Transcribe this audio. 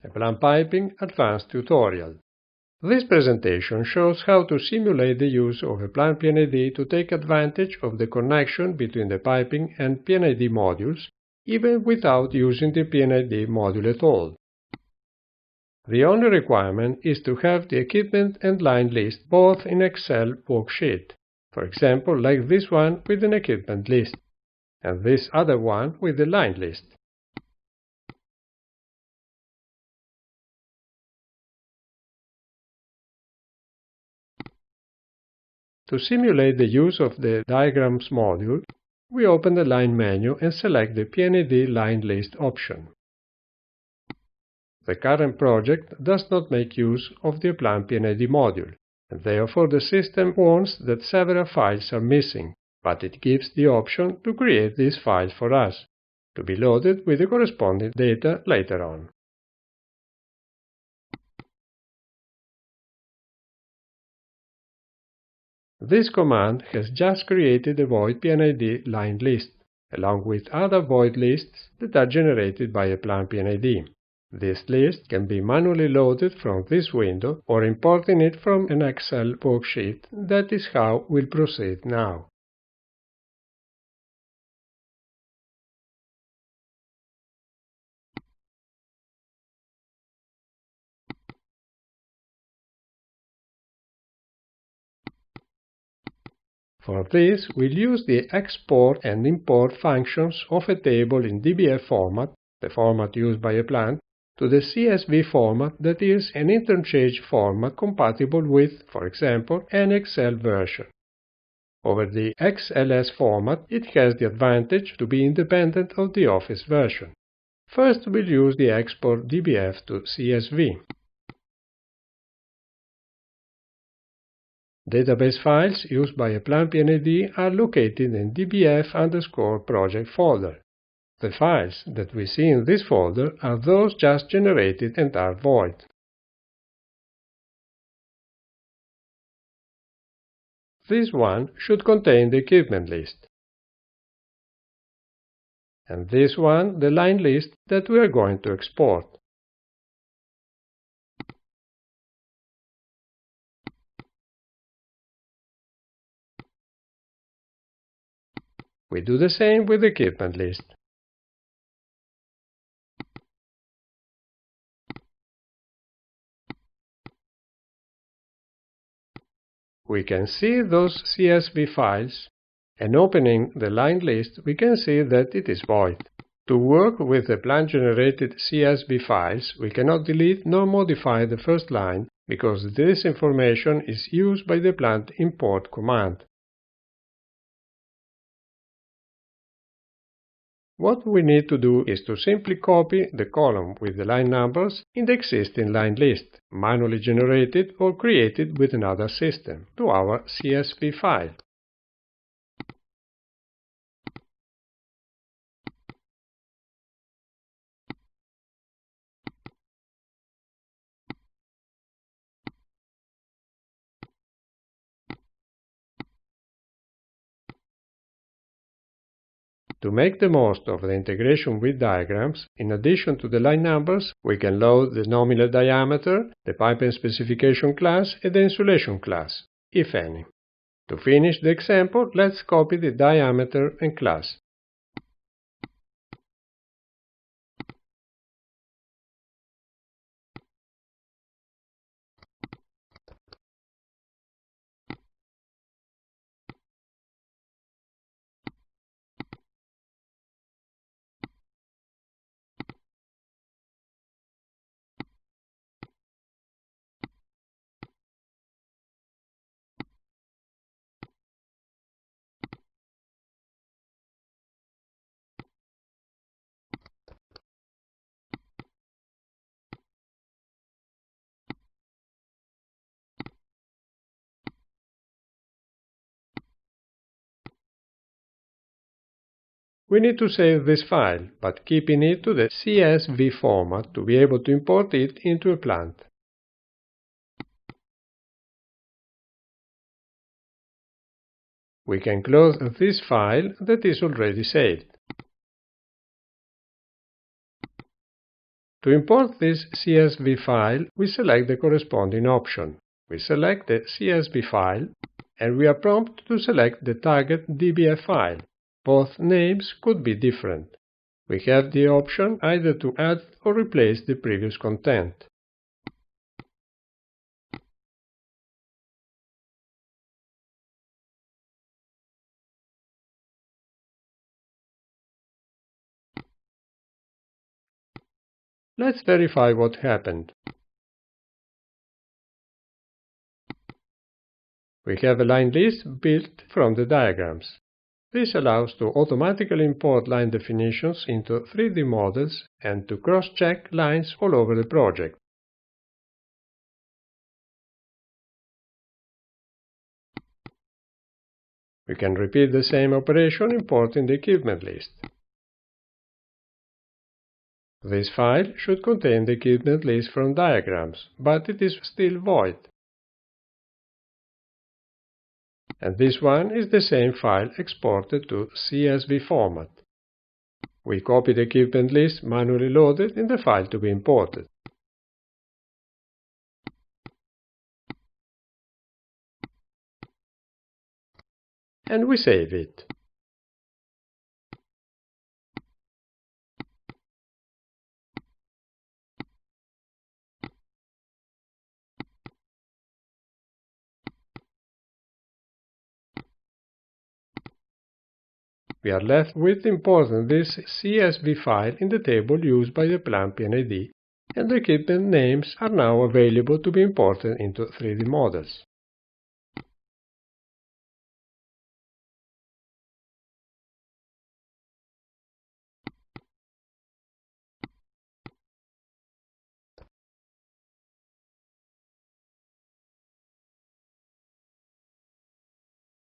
EPLANT-Piping Advanced tutorial. This presentation shows how to simulate the use of EPLANT P&ID to take advantage of the connection between the piping and P&ID modules, even without using the P&ID module at all. The only requirement is to have the equipment and line list both in Excel worksheet, for example like this one with an equipment list, and this other one with the line list. To simulate the use of the Diagrams module, we open the Line menu and select the P&ID Line List option. The current project does not make use of the EPLANT P&ID module, and therefore the system warns that several files are missing, but it gives the option to create these files for us, to be loaded with the corresponding data later on. This command has just created a void P&ID line list, along with other void lists that are generated by EPLANT P&ID. This list can be manually loaded from this window or importing it from an Excel worksheet. That is how we'll proceed now. For this, we'll use the export and import functions of a table in DBF format, the format used by EPLANT, to the CSV format that is an interchange format compatible with, for example, an Excel version. Over the XLS format, it has the advantage to be independent of the Office version. First, we'll use the export DBF to CSV. Database files used by EPLANT P&ID are located in dbf_project folder. The files that we see in this folder are those just generated and are void. This one should contain the equipment list, and this one the line list that we are going to export. We do the same with the equipment list. We can see those CSV files, and opening the line list we can see that it is void. To work with the EPLANT-generated CSV files, we cannot delete nor modify the first line because this information is used by the EPLANT import command. What we need to do is to simply copy the column with the line numbers in the existing line list, manually generated or created with another system, to our CSV file. To make the most of the integration with diagrams, in addition to the line numbers, we can load the nominal diameter, the piping specification class, and the insulation class, if any. To finish the example, let's copy the diameter and class. We need to save this file, but keeping it to the CSV format to be able to import it into EPLANT. We can close this file that is already saved. To import this CSV file, we select the corresponding option. We select the CSV file, and we are prompted to select the target DBF file. Both names could be different. We have the option either to add or replace the previous content. Let's verify what happened. We have a line list built from the diagrams. This allows to automatically import line definitions into 3D models and to cross-check lines all over the project. We can repeat the same operation importing the equipment list. This file should contain the equipment list from diagrams, but it is still void. And this one is the same file exported to CSV format. We copy the equipment list manually loaded in the file to be imported. And we save it. We are left with importing this CSV file in the table used by the EPLANT-P&ID, and the equipment names are now available to be imported into 3D models.